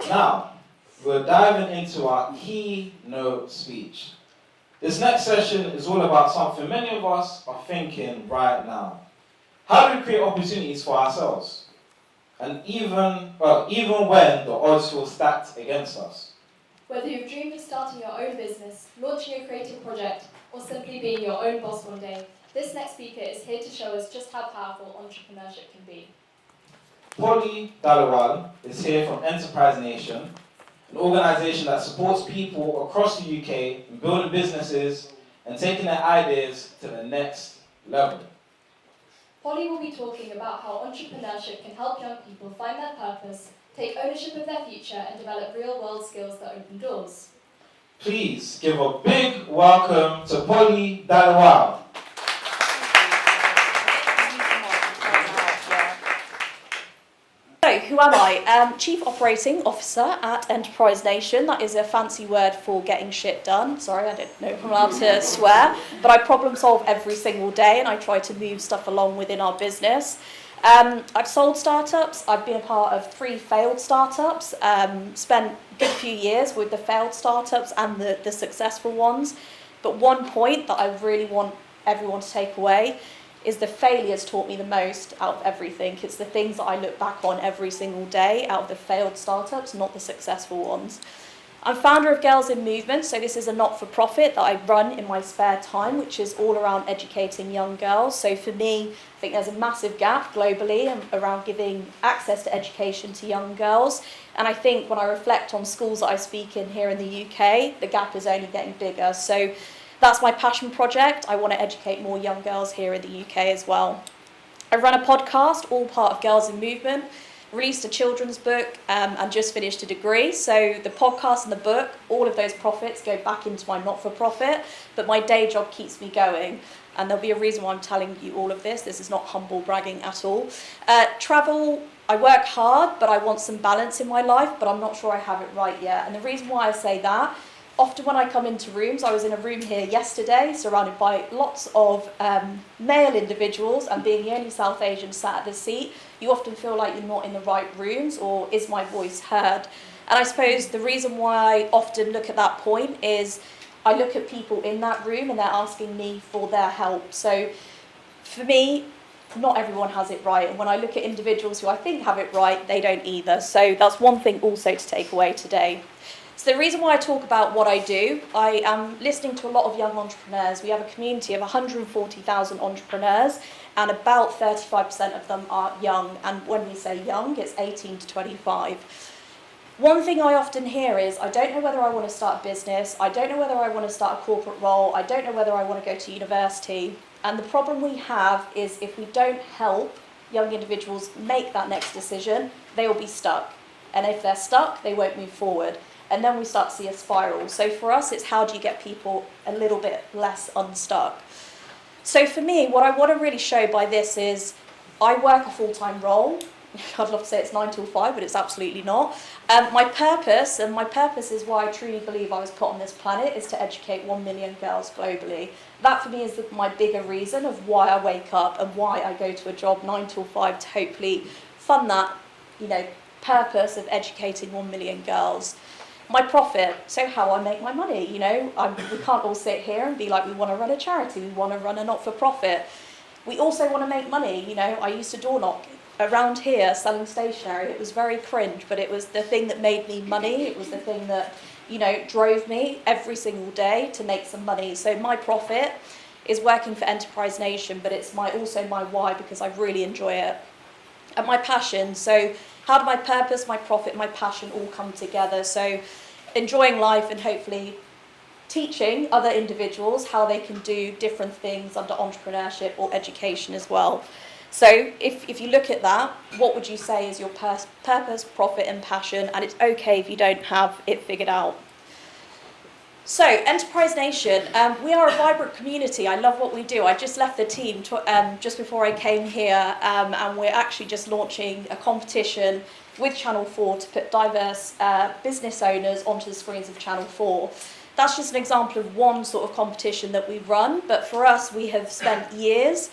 Now, we're diving into our keynote speech. This next session is all about something many of us are thinking right now. How do we create opportunities for ourselves? And even when the odds feel stacked against us. Whether you've dreamed of starting your own business, launching a creative project, or simply being your own boss one day, this next speaker is here to show us just how powerful entrepreneurship can be. Polly Dalawal is here from Enterprise Nation, an organisation that supports people across the UK in building businesses and taking their ideas to the next level. Polly will be talking about how entrepreneurship can help young people find their purpose, take ownership of their future, and develop real-world skills that open doors. Please give a big welcome to Polly Dalawal. So, who am I? Chief Operating Officer at Enterprise Nation. That is a fancy word for getting shit done. Sorry, I don't know if I'm allowed to swear, but I problem solve every single day and I try to move stuff along within our business. I've sold startups. I've been a part of 3 failed startups, spent a good few years with the failed startups and the successful ones. But one point that I really want everyone to take away is the failures taught me the most out of everything. It's the things that I look back on every single day out of the failed startups, not the successful ones. I'm founder of Girls in Movement, so this is a not-for-profit that I run in my spare time, which is all around educating young girls. So for me, I think there's a massive gap globally around giving access to education to young girls. And I think when I reflect on schools that I speak in here in the UK, the gap is only getting bigger. So that's my passion project. I want to educate more young girls here in the UK as well. I run a podcast, all part of Girls in Movement, released a children's book and just finished a degree. So the podcast and the book, all of those profits go back into my not-for-profit, but my day job keeps me going. And there'll be a reason why I'm telling you all of this. This is not humble bragging at all. Travel, I work hard, but I want some balance in my life, but I'm not sure I have it right yet. And the reason why I say that, often when I come into rooms, I was in a room here yesterday surrounded by lots of male individuals, and being the only South Asian sat at the seat, you often feel like you're not in the right rooms, or is my voice heard? And I suppose the reason why I often look at that point is I look at people in that room and they're asking me for their help. So for me, not everyone has it right. And when I look at individuals who I think have it right, they don't either. So that's one thing also to take away today. So the reason why I talk about what I do, I am listening to a lot of young entrepreneurs. We have a community of 140,000 entrepreneurs, and about 35% of them are young. And when we say young, it's 18 to 25. One thing I often hear is, I don't know whether I want to start a business, I don't know whether I want to start a corporate role, I don't know whether I want to go to university. And the problem we have is if we don't help young individuals make that next decision, they will be stuck. And if they're stuck, they won't move forward. And then we start to see a spiral. So for us, it's how do you get people a little bit less unstuck? So for me, what I want to really show by this is I work a full-time role. I'd love to say it's 9 till 5, but it's absolutely not. My purpose is why I truly believe I was put on this planet, is to educate 1 million girls globally. That for me is my bigger reason of why I wake up and why I go to a job 9 till 5 to hopefully fund that, purpose of educating 1 million girls. My profit, so how I make my money, we can't all sit here and be like, we want to run a charity, we want to run a not-for-profit. We also want to make money, I used to door knock around here selling stationery. It was very cringe, but it was the thing that made me money. It was the thing that, drove me every single day to make some money. So my profit is working for Enterprise Nation, but it's also my why, because I really enjoy it. And my passion, so how do my purpose, my profit, my passion all come together? So enjoying life and hopefully teaching other individuals how they can do different things under entrepreneurship or education as well. So if you look at that, what would you say is your purpose, profit and passion? And it's okay if you don't have it figured out. So, Enterprise Nation, we are a vibrant community. I love what we do. I just left the team just before I came here, and we're actually just launching a competition with Channel 4 to put diverse business owners onto the screens of Channel 4. That's just an example of one sort of competition that we run, but for us, we have spent years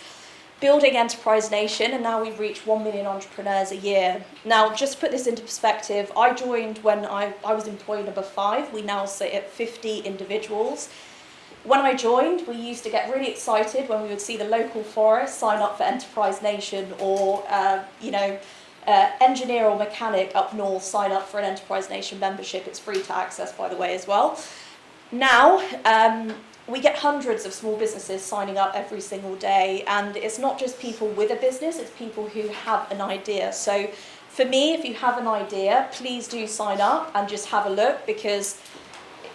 building Enterprise Nation, and now we've reached 1 million entrepreneurs a year. Now, just to put this into perspective, I joined when I was employee number 5. We now sit at 50 individuals. When I joined, we used to get really excited when we would see the local forest sign up for Enterprise Nation, or engineer or mechanic up north sign up for an Enterprise Nation membership. It's free to access, by the way, as well. Now, we get hundreds of small businesses signing up every single day, and it's not just people with a business, it's people who have an idea. So for me, if you have an idea, please do sign up and just have a look, because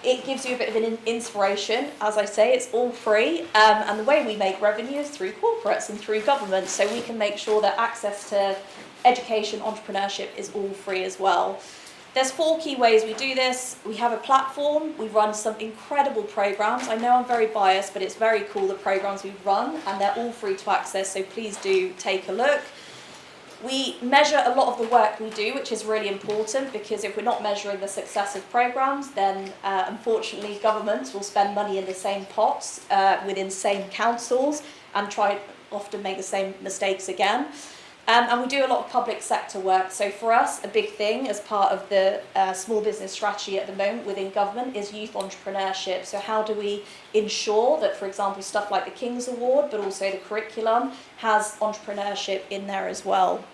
it gives you a bit of an inspiration. As I say, it's all free, and the way we make revenue is through corporates and through government, so we can make sure that access to education, entrepreneurship is all free as well. There's 4 key ways we do this. We have a platform, we run some incredible programs. I know I'm very biased, but it's very cool, the programs we run, and they're all free to access, so please do take a look. We measure a lot of the work we do, which is really important, because if we're not measuring the success of programs, then unfortunately governments will spend money in the same pots within same councils and try often make the same mistakes again. And we do a lot of public sector work. So for us, a big thing as part of the small business strategy at the moment within government is youth entrepreneurship. So how do we ensure that, for example, stuff like the King's Award, but also the curriculum, has entrepreneurship in there as well?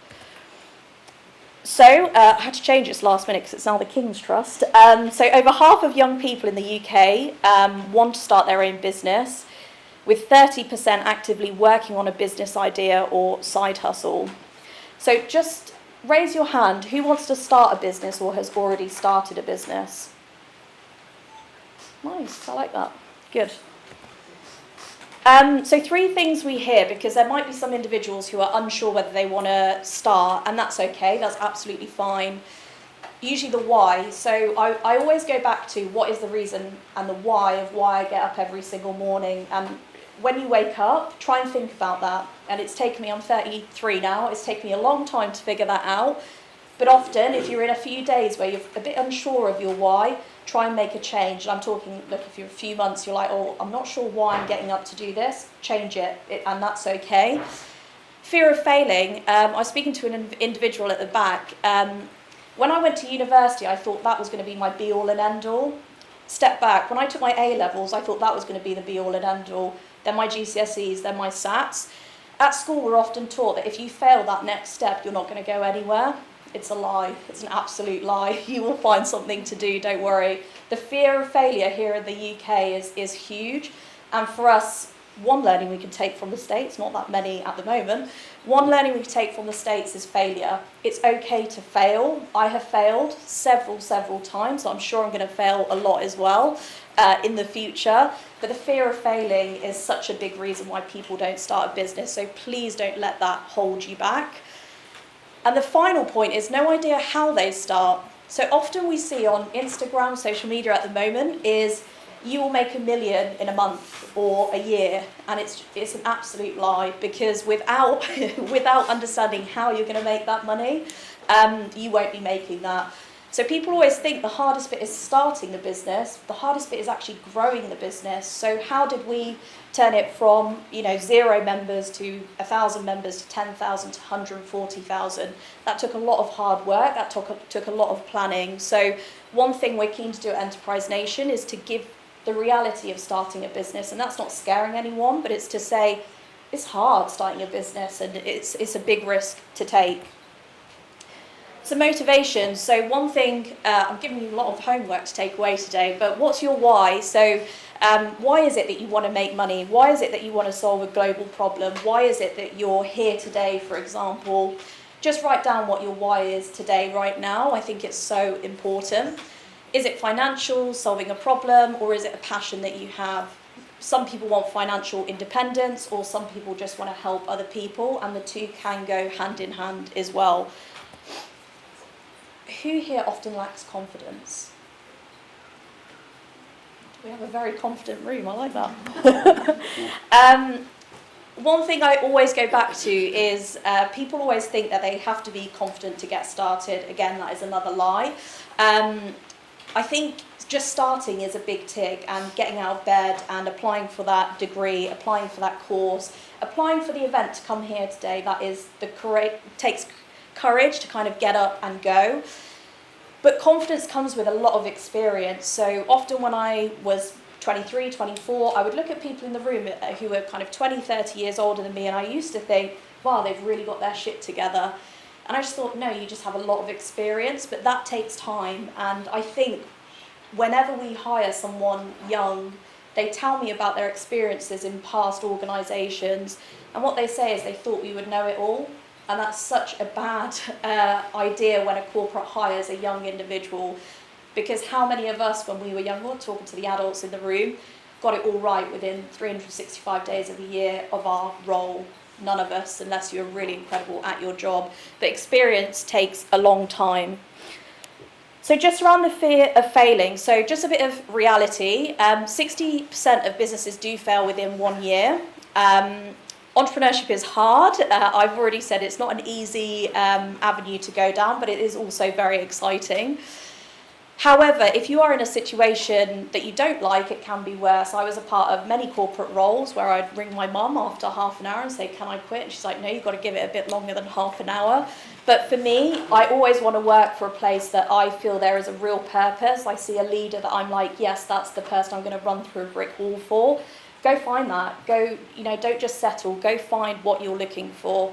So I had to change this last minute because it's now the King's Trust. So over half of young people in the UK want to start their own business, with 30% actively working on a business idea or side hustle. So just raise your hand, who wants to start a business or has already started a business? Nice, I like that. Good. So 3 things we hear, because there might be some individuals who are unsure whether they want to start, and that's okay, that's absolutely fine. Usually the why. So I always go back to what is the reason and the why of why I get up every single morning. And when you wake up, try and think about that. And it's taken me, I'm 33 now, it's taken me a long time to figure that out. But often, if you're in a few days where you're a bit unsure of your why, try and make a change. And I'm talking, look, if you're a few months, you're like, oh, I'm not sure why I'm getting up to do this, change it, and that's okay. Fear of failing. I was speaking to an individual at the back. When I went to university, I thought that was going to be my be-all and end-all. Step back, when I took my A-levels, I thought that was going to be the be-all and end-all. Then my GCSEs, then my SATs. At school, we're often taught that if you fail that next step, you're not going to go anywhere. It's a lie. It's an absolute lie. You will find something to do, don't worry. The fear of failure here in the UK is huge. And for us, one learning we can take from the States, not that many at the moment, one learning we can take from the States is failure. It's okay to fail. I have failed several times, so I'm sure I'm going to fail a lot as well in the future. But the fear of failing is such a big reason why people don't start a business, so please don't let that hold you back. And the final point is no idea how they start. So often we see on Instagram, social media at the moment, is you will make $1 million in a month or a year, and it's an absolute lie, because without understanding how you're going to make that money, you won't be making that. So people always think the hardest bit is starting the business. The hardest bit is actually growing the business. So how did we turn it from 0 members to 1,000 members to 10,000 to 140,000? That took a lot of hard work. That took a lot of planning. So one thing we're keen to do at Enterprise Nation is to give the reality of starting a business, and that's not scaring anyone, but it's to say it's hard starting a business, and it's a big risk to take. So motivation. So one thing, I'm giving you a lot of homework to take away today, but what's your why? So why is it that you want to make money? Why is it that you want to solve a global problem? Why is it that you're here today, for example? Just write down what your why is today, right now. I think it's so important. Is it financial, solving a problem, or is it a passion that you have? Some people want financial independence, or some people just want to help other people, and the two can go hand in hand as well. Who here often lacks confidence? We have a very confident room, I like that. One thing I always go back to is people always think that they have to be confident to get started. Again, that is another lie. I think just starting is a big tick, and getting out of bed and applying for that degree, applying for that course, applying for the event to come here today, that is takes courage to kind of get up and go. But confidence comes with a lot of experience. So often when I was 23, 24, I would look at people in the room who were kind of 20, 30 years older than me, and I used to think, wow, they've really got their shit together. And I just thought, no, you just have a lot of experience, but that takes time. And I think whenever we hire someone young, they tell me about their experiences in past organisations, and what they say is they thought we would know it all. And that's such a bad idea when a corporate hires a young individual, because how many of us, when we were younger, talking to the adults in the room, got it all right within 365 days of the year of our role? None of us, unless you're really incredible at your job. But experience takes a long time. So just around the fear of failing, so just a bit of reality, 60% of businesses do fail within 1 year. Entrepreneurship is hard. I've already said it's not an easy avenue to go down, but it is also very exciting. However, if you are in a situation that you don't like, it can be worse. I was a part of many corporate roles where I'd ring my mum after half an hour and say, can I quit? And she's like, no, you've got to give it a bit longer than half an hour. But for me, I always want to work for a place that I feel there is a real purpose. I see a leader that I'm like, yes, that's the person I'm going to run through a brick wall for. Go find that. Go, don't just settle. Go find what you're looking for.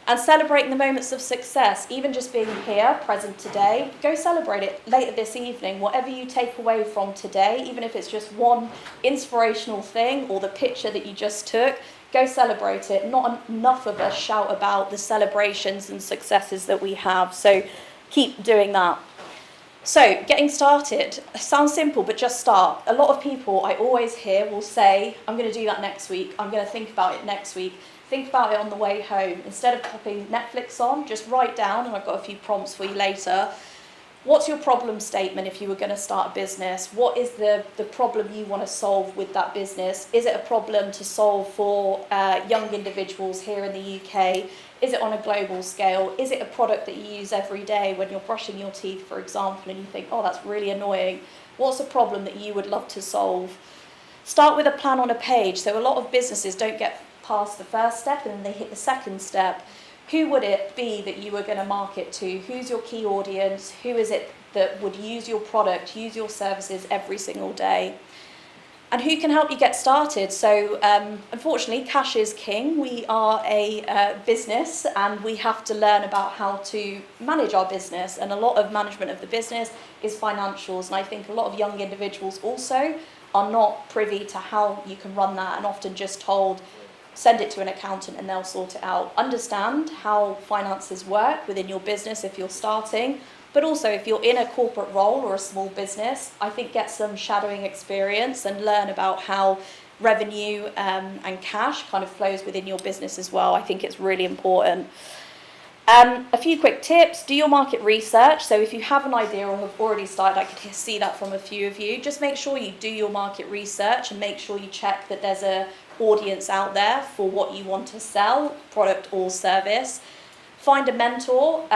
And celebrating the moments of success, even just being here, present today, go celebrate it later this evening. Whatever you take away from today, even if it's just one inspirational thing or the picture that you just took, go celebrate it. Not enough of us shout about the celebrations and successes that we have, so keep doing that. So, getting started. Sounds simple, but just start. A lot of people I always hear will say, I'm going to do that next week. I'm going to think about it next week. Think about it on the way home. Instead of popping Netflix on, just write down, and I've got a few prompts for you later. What's your problem statement if you were going to start a business? What is the problem you want to solve with that business? Is it a problem to solve for young individuals here in the UK? Is it on a global scale? Is it a product that you use every day when you're brushing your teeth, for example, and you think, oh, that's really annoying? What's a problem that you would love to solve? Start with a plan on a page. So a lot of businesses don't get past the first step and then they hit the second step. Who would it be that you were going to market to? Who's your key audience? Who is it that would use your product, use your services every single day? And who can help you get started? So unfortunately, cash is king. We are a business and we have to learn about how to manage our business. And a lot of management of the business is financials. And I think a lot of young individuals also are not privy to how you can run that and often just told, send it to an accountant and they'll sort it out. Understand how finances work within your business if you're starting, but also if you're in a corporate role or a small business, I think get some shadowing experience and learn about how revenue and cash kind of flows within your business as well. I think it's really important. A few quick tips. Do your market research. So if you have an idea or have already started, I can see that from a few of you, just make sure you do your market research and make sure you check that there's a audience out there for what you want to sell, product or service. Find a mentor.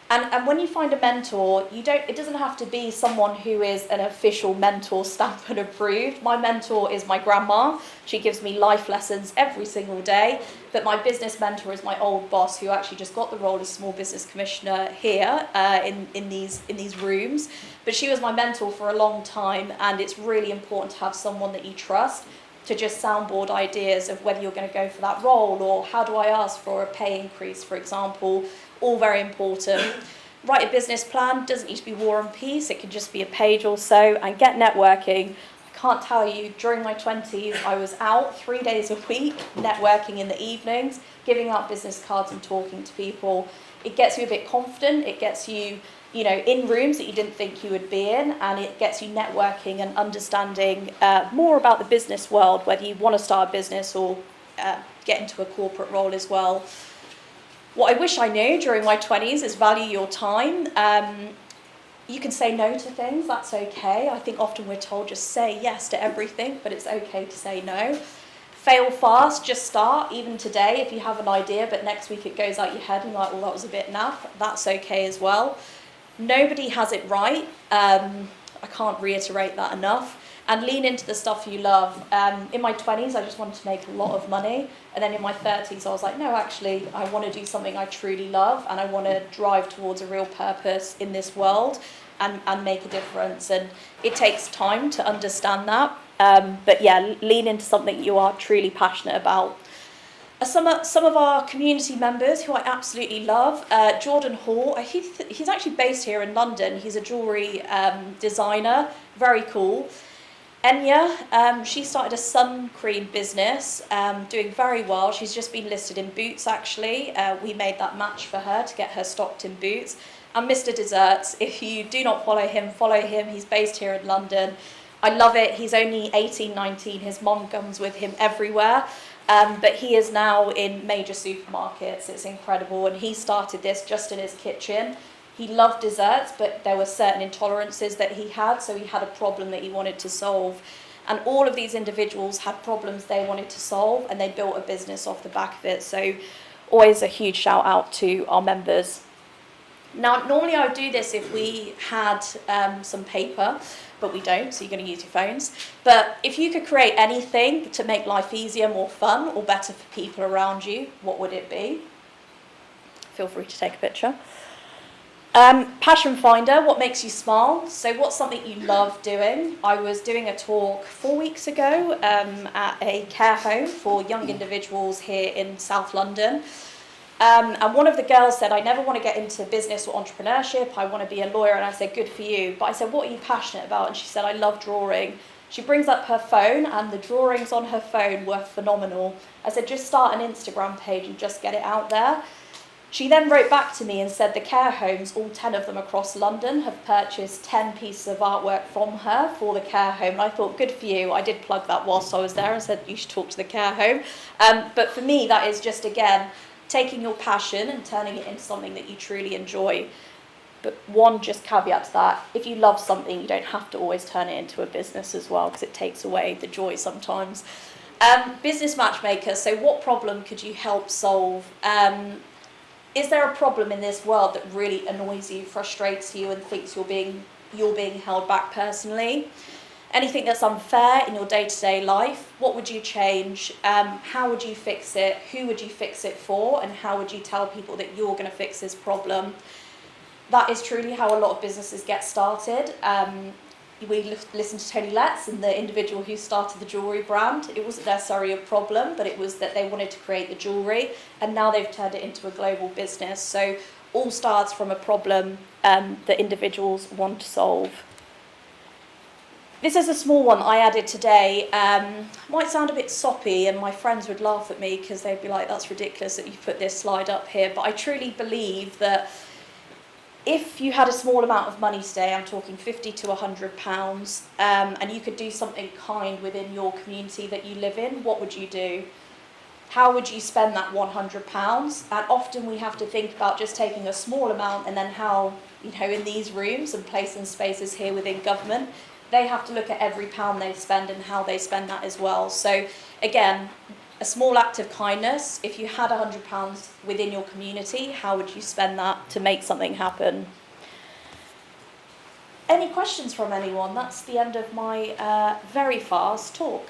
And when you find a mentor, it doesn't have to be someone who is an official mentor stamped and approved. My mentor is my grandma. She gives me life lessons every single day. But my business mentor is my old boss, who actually just got the role as small business commissioner here in these rooms. But she was my mentor for a long time, and it's really important to have someone that you trust to just soundboard ideas of whether you're going to go for that role or how do I ask for a pay increase, for example. All very important. Write a business plan. Doesn't need to be War and Peace. It can just be a page or so. And get networking. I can't tell you, during my 20s, I was out 3 days a week, networking in the evenings, giving out business cards and talking to people. It gets you a bit confident. It gets you, in rooms that you didn't think you would be in, and it gets you networking and understanding more about the business world, whether you want to start a business or get into a corporate role as well. What I wish I knew during my 20s is value your time. You can say no to things, that's okay. I think often we're told just say yes to everything, but it's okay to say no. Fail fast, just start. Even today, if you have an idea, but next week it goes out your head and you're like, well, that was a bit naff, that's okay as well. Nobody has it right. I can't reiterate that enough. And lean into the stuff you love. In my 20s, I just wanted to make a lot of money. And then in my 30s, I was like, no, actually, I want to do something I truly love. And I want to drive towards a real purpose in this world and make a difference. And it takes time to understand that. But yeah, lean into something you are truly passionate about. Some of our community members who I absolutely love, Jordan Hall, he's actually based here in London. He's a jewellery designer, very cool. Enya, she started a sun cream business, doing very well. She's just been listed in Boots, actually. We made that match for her to get her stocked in Boots. And Mr. Desserts, if you do not follow him, follow him. He's based here in London. I love it. He's only 18, 19. His mom comes with him everywhere. But he is now in major supermarkets. It's incredible. And he started this just in his kitchen. He loved desserts, but there were certain intolerances that he had, so he had a problem that he wanted to solve. And all of these individuals had problems they wanted to solve, and they built a business off the back of it. So always a huge shout out to our members. Now, normally I would do this if we had some paper, but we don't, so you're going to use your phones. But if you could create anything to make life easier, more fun, or better for people around you, what would it be? Feel free to take a picture. Passion finder, what makes you smile? So what's something you love doing? I was doing a talk 4 weeks ago at a care home for young individuals here in South London. And one of the girls said, I never want to get into business or entrepreneurship. I want to be a lawyer. And I said, good for you. But I said, what are you passionate about? And she said, I love drawing. She brings up her phone and the drawings on her phone were phenomenal. I said, just start an Instagram page and just get it out there. She then wrote back to me and said the care homes, all 10 of them across London, have purchased 10 pieces of artwork from her for the care home. And I thought, good for you. I did plug that whilst I was there and said, you should talk to the care home. But for me, that is just, again, taking your passion and turning it into something that you truly enjoy. But one just caveat to that, if you love something, you don't have to always turn it into a business as well, because it takes away the joy sometimes. Business matchmaker, so what problem could you help solve? Is there a problem in this world that really annoys you, frustrates you, and thinks you're being held back personally? Anything that's unfair in your day-to-day life, what would you change? How would you fix it? Who would you fix it for? And how would you tell people that you're going to fix this problem? That is truly how a lot of businesses get started. We listened to Tony Letts and the individual who started the jewellery brand. It wasn't necessarily a problem, but it was that they wanted to create the jewellery, and now they've turned it into a global business. So all starts from a problem that individuals want to solve. This is a small one I added today. Might sound a bit soppy, and my friends would laugh at me because they'd be like, that's ridiculous that you put this slide up here. But I truly believe that if you had a small amount of money today, I'm talking £50 to £100, and you could do something kind within your community that you live in, what would you do? How would you spend that £100? And often we have to think about just taking a small amount, and then how, in these rooms and places and spaces here within government, they have to look at every pound they spend and how they spend that as well. So again, a small act of kindness. If you had £100 within your community, how would you spend that to make something happen? Any questions from anyone? That's the end of my very fast talk.